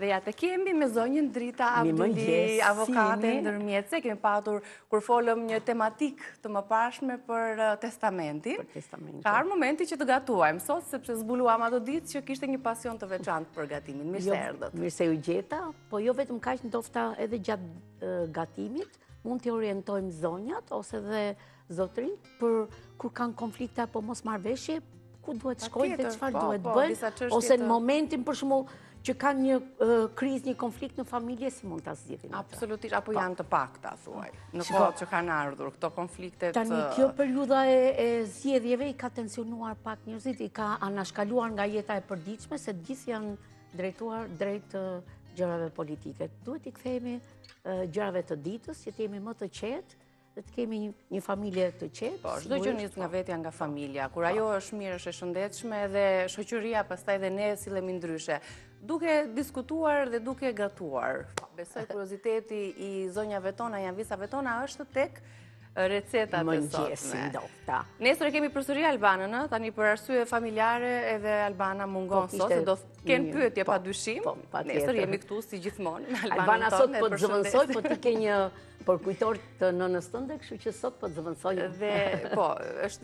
Dhe ja të kemi me zonjën Drita Abduli, avokate ndërmjetëse, kemi patur kur folëm një tematik të mëparshme për testamenti. Ka arë momenti që të gatuajmë sot, sepse zbuluam ato ditë që kishte një pasion të veçantë për gatimin. Mirë se erdhët. Mirë se u gjeta, po jo vetëm kaq ndofta edhe gjatë gatimit, mund t'i orientojmë zonjat ose dhe zotrin për kur kanë konflikte apo mos marrëveshje, ku duhet shkojnë dhe çfarë duhet bëjnë, ose në momentin për shembull që kanë një krizë, një konflikt në familje, si mund ta zgjidhin? Absolutisht, apo janë të pakta, thuaj, në kohë që kanë ardhur këto konfliktet. Tani kjo periudha e zgjedhjeve i ka tensionuar pak njerëzit, i ka anashkaluar nga jeta e përditshme, se të gjithë janë drejtuar drejt gjërave politike. Duhet i kthehemi gjërave të ditës, që të jemi më të qetë, dhe të kemi një familje të qetë. Po, çdo gjë nis nga vetja, nga familja. Kur ajo është mirë, është e shëndetshme, dhe shoqëria pastaj dhe ne sillemi ndryshe. Duke diskutuar dhe duke gatuar. Besoj kurioziteti i zonjave tona, janë visave tona, është tek recetat e sotme. Nesër e kemi përsëri Albanën, tani për arsye familjare edhe Albana mungon sot, se do të kenë pyetje pa dyshim. Nesër jemi këtu si gjithmonë. Albana sot po të zëvendësoj, po ti ke një përkujtor të nënës tënde, kështu që sot po të zëvendësoj. Dhe po,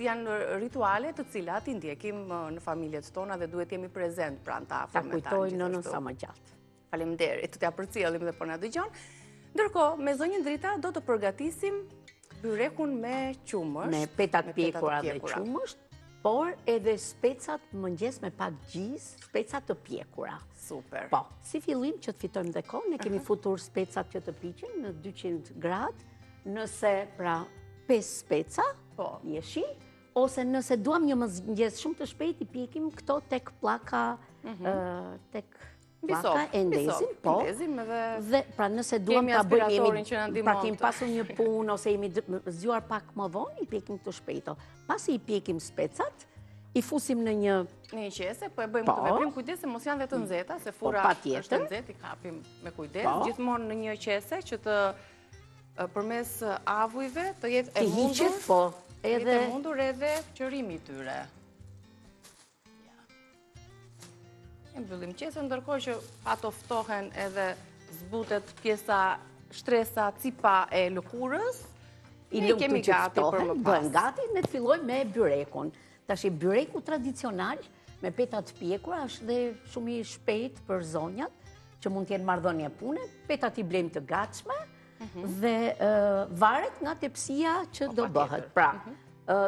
janë rituale të cilat i ndjekim në familjet tona dhe duhet jemi prezent pranë të afërm me ta. Ta kujtoj nënën sa më gjatë. Faleminderit, t'ja përcjellim dhe po na dëgjon. Ndërkohë, me zonjën Drita do të përgatisim byrekun me qumësht. Me petat pjekura dhe qumësht, por edhe specat mëngjes me pak gjizë, specat të pjekura. Super. Po, si fillim që të fitojmë dhe kohë, ne kemi futur specat që të piqen në 200 gradë, nëse pra 5 speca, jeshi, ose nëse duam një mëngjes shumë të shpejt, i pjekim këto tek plaka, tek plaka e ndezim, po, dhe pra nëse duam ta bëjmë, pra kemi pasur një punë, ose jemi zgjuar pak më vonë, i pjekim të shpejto. Pasi i pjekim specat, i fusim në një qese, po e bëjmë të veprim kujdes, se mos janë dhe të nxehta, se fura është nxehtë, i kapim me kujdes, gjithmonë në një qese që të përmes avujve të jetë e mundur edhe qërimi i tyre. E mbyllim qesën, ndërkohë që ato ftohen edhe zbutet pjesa shtresa, cipa e lëkurës, ne kemi gati për më pas. Bëhen gati, ne të fillojmë me byrekun. Tash byreku tradicional me petat pjekura është dhe shumë i shpejt për zonjat, që mund të jenë marrëdhënie pune, petat i blejmë të gatshme dhe varet nga tepsia që do bëhet. Pra,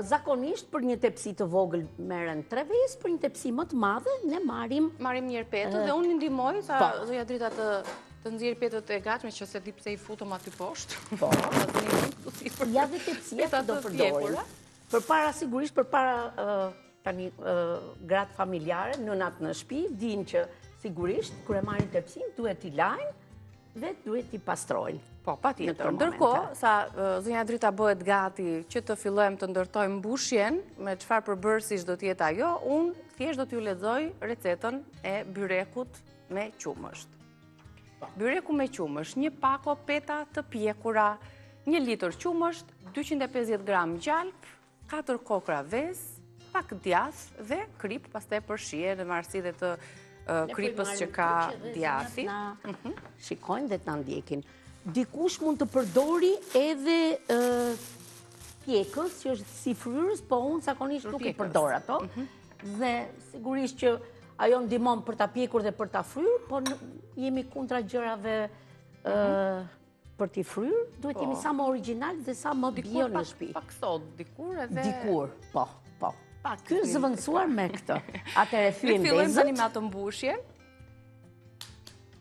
zakonisht për një tepsi të vogël merren 3 vezë, për një tepsi më të madhe ne marrim njërë petët dhe unë ndihmoj sa zonja Drita të nxjerrë petët e gatshme, që se di pse i futëm aty poshtë. Po. Ja dhe tepsia që do përdorim. Përpara sigurisht, përpara tani gratë familjare, nënat në shtëpi, dinë që sigurisht kur e marrin tepsin duhet t'i lajnë dhe duhet t'i pastrojnë. Po, patjetër. Ndërkohë, sa zonja Drita bëhet gati që të fillojmë të ndërtojmë mbushjen, me çfarë përbërësish do t'jetë ajo, unë thjesht do t'ju lexoj recetën e byrekut me qumësht. Byreku me qumësht, 1 pako peta të pjekura, 1 litër qumësht, 250 gram gjalp, 4 kokra vezë, pak djath dhe krip, pastaj përshije në marrësi dhe të kripës që ka djathi. Shikojnë dhe të na ndjekin. Dikush mund të përdori edhe pjekës, që është si fryrës, po unë zakonisht nuk i përdor ato. Dhe sigurisht që ajo ndihmon për ta pjekur dhe për ta fryrë, po jemi kundra gjërave për t'i fryrë, duhet jemi sa më original dhe sa më bio në shtëpi. Pak sot, dikur edhe... Dikur, po. Ky zëvendësuar me këtë. Atëherë thyem vezët. Ne fillojmë tani me atë mbushjen.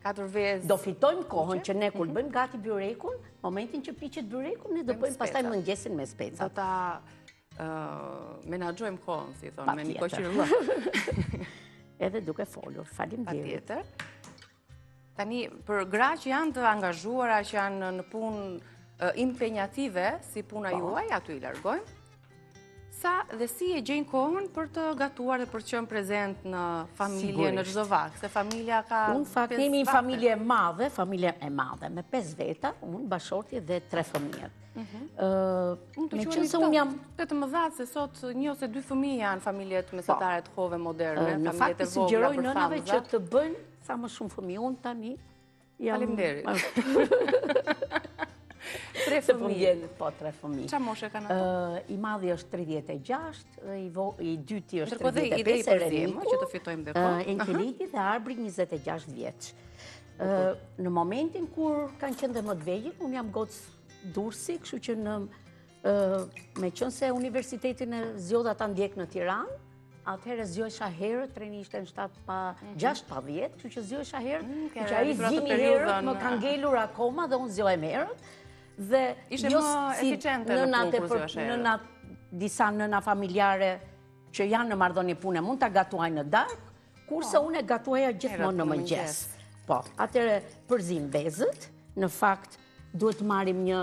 4 vezë. Do fitojmë kohën që ne kur bëjmë gati byrekun, momentin që piqet byreku, ne do bëjmë pastaj mëngjesin me specat. Do ta menaxhojmë kohën, si thonë, me një koqërëllë. Edhe duke folur. Faleminderit. Patjetër. Tani, për gra që janë të angazhuara, që janë në punë impenjative, si puna juaj, aty i largojmë. Sa dhe si e gjejnë kohën për të gatuar dhe për të qenë prezent në familje në çdo vakt, se familja ka... Unë fakt kemi një familje e madhe, me 5 veta, unë bashorti dhe 3 fëmijët. Me qënë se unë jam... Të më dhatë se sot 1 ose 2 fëmijë janë familjet mesatare të kohëve moderne, në fakt i sugjeroj nënave që të bëjnë sa më shumë fëmijë. Unë tani jam... Faleminderit. 3 fëmijë. Po, 3 fëmijë. Qa moshe kanë ato? I madhi është 36, i dyti është 35. Ndërkohë dhe ide i përzimë, që të fitojmë dhe kohë. Enkeliti dhe Arbri 26 vjeç. Në momentin kur kanë qenë dhe më të vegjël, unë jam gocë Durrësi, kështu që me qënë se Universitetin e zjodha ta ndjek në Tiranë, atëherë zgjohesha herët, treni ishte në 7 pa 6 pa 10, kështu që zgjohesha herët, që ai zgjimi herët më ka ngelur akoma dhe unë zgjohem herët. Dhe ishte më eficiente në punë kur zgjohesh herët. Disa nëna familjare që janë në marrëdhënie pune mund ta gatuajnë në darkë, kurse unë e gatuaja gjithmonë në mëngjes. Po, atëherë përzim vezët, në fakt duhet marrim një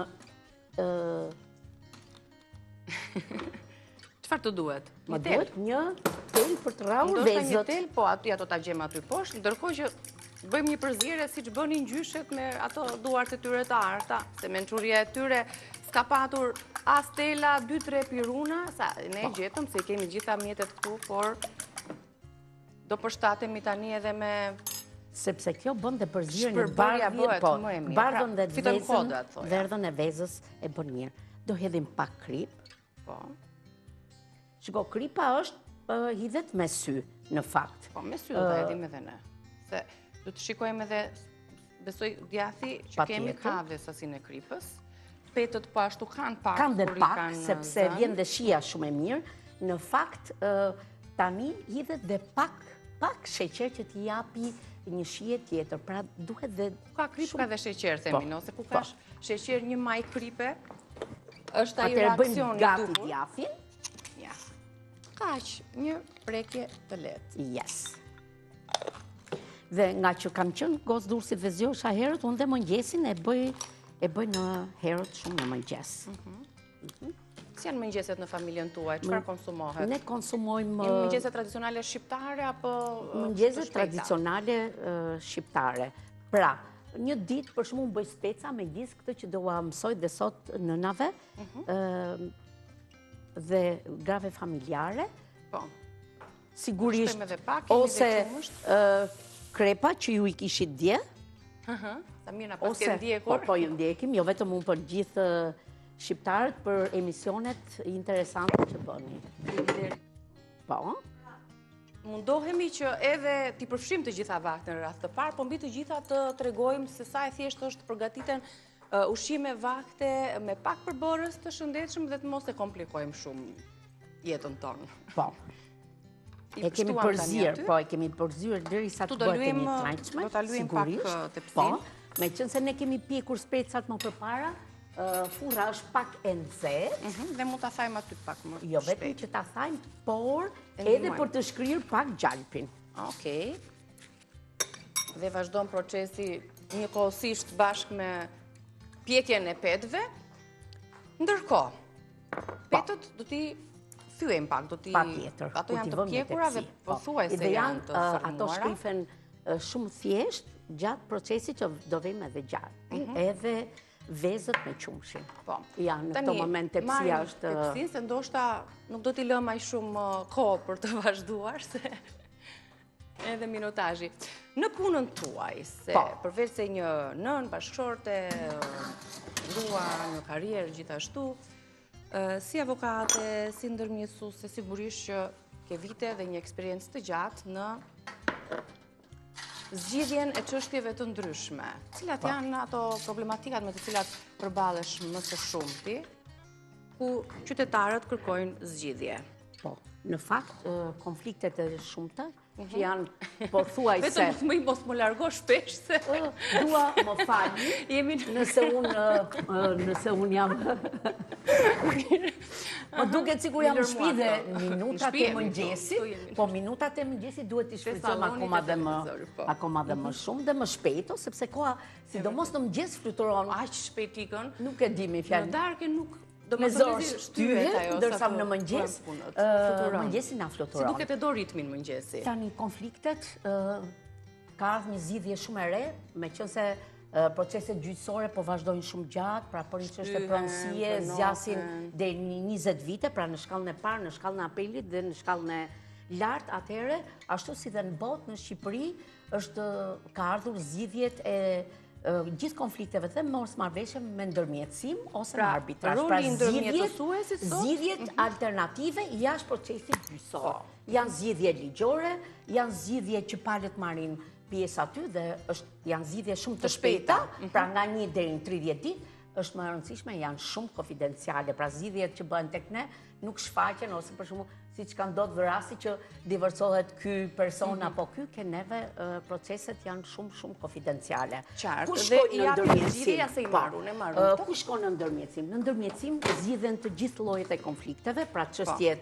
Çfarë të duhet? Më duhet një tel për të rrahur vezët. Një tel, po ato ta gjejmë aty poshtë, ndërkohë që bëjmë një përzierje siç bënin gjyshet me ato duart e tyre të arta, se mençuria e tyre s'ka patur as tela, 2-3 piruna, sa ne gjetëm se kemi gjitha mjetet këtu, por do përshtatemi tani edhe me sepse kjo bën dhe përzierjen e bardhën dhe verdhën e vezës e bën mirë. Do hedhim pak krip. Po. Shiko, kripa është hidhet me sy, në fakt. Po, me sy do të hedhim edhe ne. Se do të shikojmë edhe, besoj djathi, që kemi ka dhe sasinë e kripës. Petët po ashtu kanë pak. Kanë dhe pak, sepse vjen dhe shija shumë e mirë. Në fakt, tani hidhet dhe pak sheqer që t'i japi një shije tjetër. Pra duhet dhe... Ka krip, ka dhe sheqer, themi, no? Se ku kash sheqer një maj kripe, është ai reakcioni duhur. Atëherë bëjmë gati djathin. Kaq, një prekje të lehtë. Yes. Dhe nga që kam qenë gocë Durrësit dhe zgjohesha herët, unë dhe mëngjesin e bëj në herët shumë në mëngjes. Si janë mëngjeset në familjen tuaj? Çfarë konsumohet? Ne konsumojmë... Mëngjeset tradicionale shqiptare apo... Mëngjeset tradicionale shqiptare. Pra, një ditë për shkakun bëj speca me gjithë këtë që do ua mësoj dhe sot nënave. Dhe grave familjare, sigurisht, ose krepa që ju i kishit dje, po ju ndjekim, jo vetëm unë për gjithë shqiptarët për emisionet interesante që bëni. Po. Mundohemi që edhe t'i përfshim të gjitha vaktën në radhë të parë, po mbi të gjitha të tregojmë se sa e thjeshtë është përgatiten ushqime vakte me pak përbërës të shëndetshëm dhe të mos e komplikojmë shumë jetën tonë. Po. E kemi përzyer derisa të bëhet e një trajtshme. Do ta luajmë pak tepsin. Po. Meqense ne kemi pjekur specat më përpara, furra është pak e nxehtë. Dhe mund ta thajmë aty pak më. Jo vetëm që ta thajmë, por edhe për të shkrirë pak gjalpin. Okej. Dhe vazhdon procesi njëkohësisht bashkë me pjekjen e petëve. Ndërkohë, petët do t'i thyejmë pak, do t'i... Ato janë të pjekura dhe pothuaj se janë të formuara. Ato shkrifen shumë thjesht gjatë procesit që do vëjmë edhe gjatë. Edhe vezët me qumshin. Po. Ja, në këto moment tepsia është... Tani, marrim tepsin, se ndoshta nuk do t'i lëmë aq shumë kohë për të vazhduar, se... edhe minutazhi. Në punën tuaj, se përveç se një nën, bashkëshorte, grua, një karrierë gjithashtu, si avokate, si ndërmjetësuese, sigurisht që ke vite dhe një eksperiencë të gjatë në zgjidhjen e çështjeve të ndryshme. Cilat janë ato problematikat me të cilat përballesh më së shumti, ku qytetarët kërkojnë zgjidhje? Po, në fakt, konfliktet e shumta që janë pothuaj se... Vetëm më mos më largo shpesh se... Dua më falni, nëse unë jam... Po duket sikur jam në shtëpi dhe minutat e mëngjesit, po minutat e mëngjesit duhet t'i shfrytëzojmë akoma dhe më shumë dhe më shpejt, sepse koha, sidomos në mëngjes fluturon... Aq shpejt ikën. Nuk e di me fjalë. Në darkë nuk me zorë shtyhet, ndërsa në mëngjes, mëngjesi na fluturon. Si duket e do ritmin mëngjesi? Tani konfliktet, ka ardhur një zgjidhje shumë e re, meqense proceset gjyqësore po vazhdojnë shumë gjatë, pra për një çështje pronësie zgjasin deri në 20 vite, pra në shkallën e parë, në shkallën e apelit dhe në shkallën e lartë, atëherë, ashtu si dhe në botë, në Shqipëri, ka ardhur zgjidhjet e gjithë konflikteve dhe mosmarrëveshje me ndërmjetësim ose me arbitrazh. Pra zgjidhjet alternative jashtë procesit gjyqësor. Janë zgjidhje ligjore, janë zgjidhje që palët marrin pjesë aty dhe janë zgjidhje shumë të shpejta, pra nga 1 deri në 30 ditë, është më e rëndësishme, janë shumë konfidenciale, pra zgjidhjet që bëhen tek ne nuk shfaqen ose për shembull siç ka ndodhur rasti që divorcohet ky person apo ky, ke neve proceset janë shumë konfidenciale. Qartë, Ku dhe shkon në ndërmjetësim? Ku shkon në ndërmjetësim? Në ndërmjetësim zgjidhen të gjithë llojet e konflikteve, pra çështjet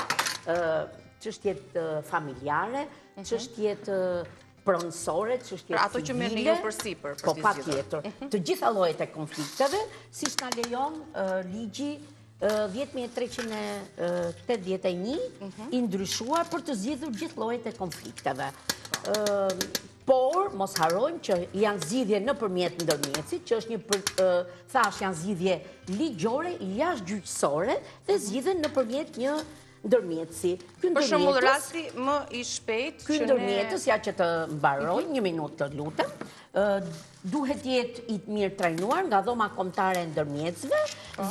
familjare, çështjet pronësore, çështjet civile. Ato që merr lejo përsipër. Po, patjetër. Të gjitha llojet e konflikteve, siç na lejon ligji 10.381 i ndryshuar për të zgjidhur gjithë llojet e konflikteve. Por, mos harrojmë që janë zgjidhje nëpërmjet ndërmjetësit, që është janë zgjidhje ligjore, jashtëgjyqësore dhe zgjidhen nëpërmjet një ndërmjetësi. Për shembull, rasti më i shpejt ky ndërmjetës, ja që të mbaroj, 1 minutë të lutem, duhet jetë i mirë trajnuar nga dhoma kombëtare e ndërmjetësve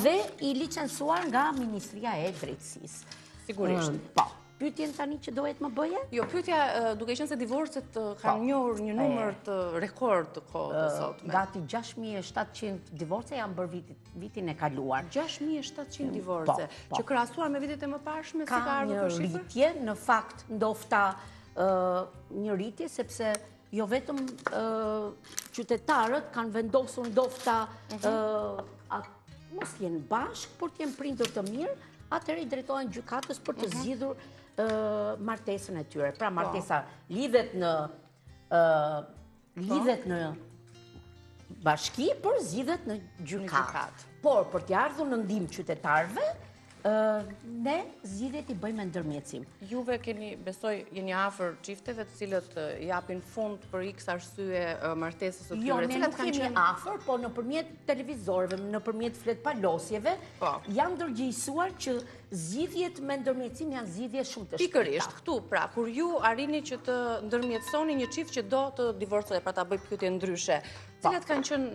dhe i licencuar nga Ministria e Drejtësisë. Sigurisht. Po. Pyetjen tani që dohet më bëje? Jo, pyetja duke qenë se divorcet kanë njohur një numër të rekord të kohë të sotme. Gati 6.700 divorce janë bërë vitin e kaluar. 6.700 divorce, që krahasuar me vitet e mëparshme si ka ardhur për Shqipëri? Ka një rritje, në fakt ndoshta një rritje sepse jo vetëm qytetarët kanë vendosur ndoshta mos jenë bashkë, por të jenë prindër të mirë, atëherë i drejtohen gjykatës për të zgjidhur martesën e tyre. Pra martesa lidhet në bashki, por zgjidhet në gjykat. Por për t'i ardhur në ndihmë qytetarëve, ne zgjidhjet i bëjmë ndërmjetësim. Juve keni, besoj, jeni afër çifteve të cilët japin fund për X arsye martesës së tyre. Jo, ne nuk kemi afër, po nëpërmjet televizorëve, nëpërmjet fletpalosjeve, janë ndërgjegjësuar që zgjidhjet me ndërmjetësim janë zgjidhje shumë të shpejta. Pikërisht këtu, pra, kur ju arrini që të ndërmjetësoni një çift që do të divorcohet, pra ta bëj pyetje ndryshe, cilat kanë qenë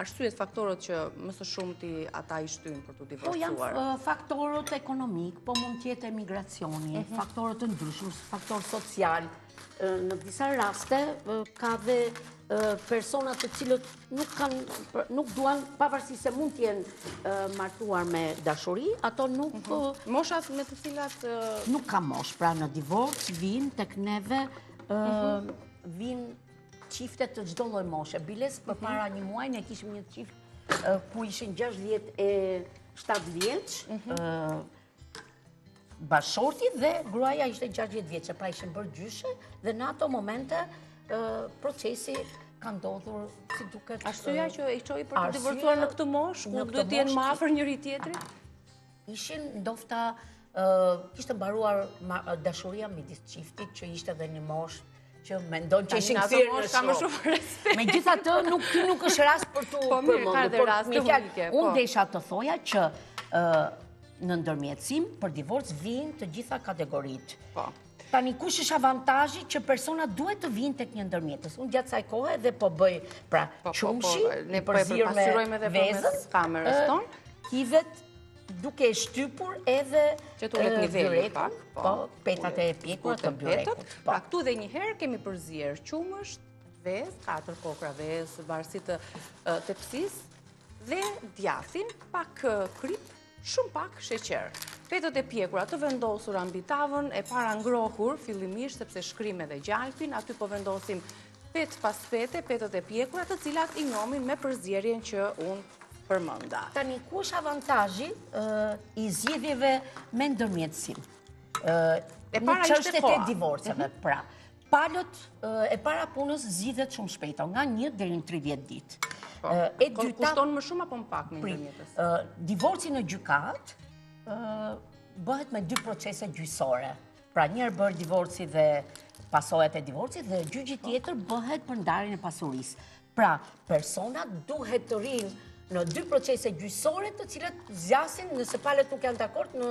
arsyet, faktorët që më së shumti ata i shtyjnë për të divorcuar? Po janë faktorët ekonomik, po mund të jetë emigracioni, faktorët të ndryshëm, faktor social. Në disa raste ka dhe persona të cilët nuk duan, pavarësisht se mund të jenë martuar me dashuri, ato nuk... Moshat me të cilat... Nuk ka mosh, pra në divorc vinë tek neve, vinë qiftet të çdo lloj moshe. Biles, përpara një muaji ne kishim një qift ku ishin 67 vjeç, bashorti dhe gruaja ishte 60 vjeçe, pra ishin bërë gjyshe dhe në ato momente procesi ka ndodhur si duket. Arsyeja që i çoi për të divorcuar në këtë moshë, ku duhet të jenë më afër njëri tjetrit? Ishin ndoshta kishte mbaruar dashuria midis çiftit që ishte edhe një moshë që mendon që ishin kthyer në shumë. Megjithatë, nuk është rast për tu përmendur. Unë desha të thoja që në ndërmjetësim për divorc vijnë të gjitha kategoritë. Tani kush është avantazhi që persona duhet të vinë tek një ndërmjetës? Unë gjatë kësaj kohe dhe po bëj pra qumshi, ne po e përpasqyrojmë edhe përmes kamerës tonë, kivet duke e shtypur edhe që të ulet niveli pak, petat e pjekura të byrekut. Pra këtu dhe njëherë kemi përzier qumësht, vezë, 4 kokra vezë, varësi të tepsisë dhe djathin, pak krip, shumë pak sheqer. Petët e pjekura të vendosura mbi tavën, e para ngrohur fillimisht sepse shkrim edhe gjalpin, aty po vendosim pet pas pete, petët e pjekura të cilat i njomin me përzierjen që unë përmenda. Tani, ku është avantazhi i zgjedhjeve me ndërmjetësim? Në çështjet e divorceve, pra. Palët e para punës zgjidhet shumë shpejt, nga 1 deri në 30 ditë. Kushton më shumë apo më pak me ndërmjetës? Divorci në gjykat bëhet me 2 procese gjyqësore. Pra njërë bërë divorci dhe pasojat e divorcit dhe gjyqi tjetër bëhet për ndarjen e pasurisë. Pra, personat duhet të rinë në 2 procese gjyqësore të cilat zgjasin nëse palët nuk janë dakord në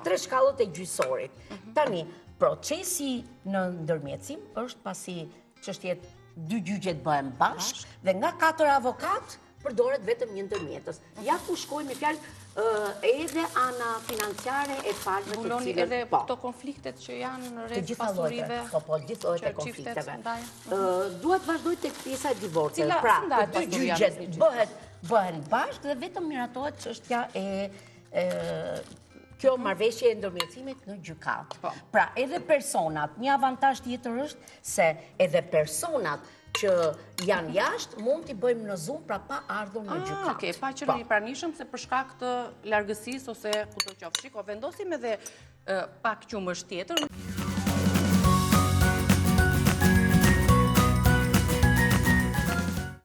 3 shkallët e gjyqësorit. Tani, procesi në ndërmjetësim është pasi çështjet 2 gjyqet bëhen bashkë dhe nga 4 avokat përdoret vetëm një ndërmjetës. Ja ku shkojnë me fjalë edhe ana financiare e palëve të Mbuloni cilët edhe këto konfliktet që janë në rreth pasurive. Po, gjithë llojet e konflikteve. Duhet vazhdoj tek pjesa e divorcit. Cila Pra, ndahet të 2 gjyqet bëhen bashkë dhe vetëm miratohet çështja kjo marrëveshje e ndërmjetësimit në gjykat. Pra, edhe personat, një avantazh tjetër është se edhe personat që janë jashtë, mund t'i bëjmë në Zoom pra pa ardhur në gjykat. Okej, pa qenë i pranishëm se për shkak të largësisë ose kudo qoftë. Shiko, vendosim edhe pak qumësh tjetër.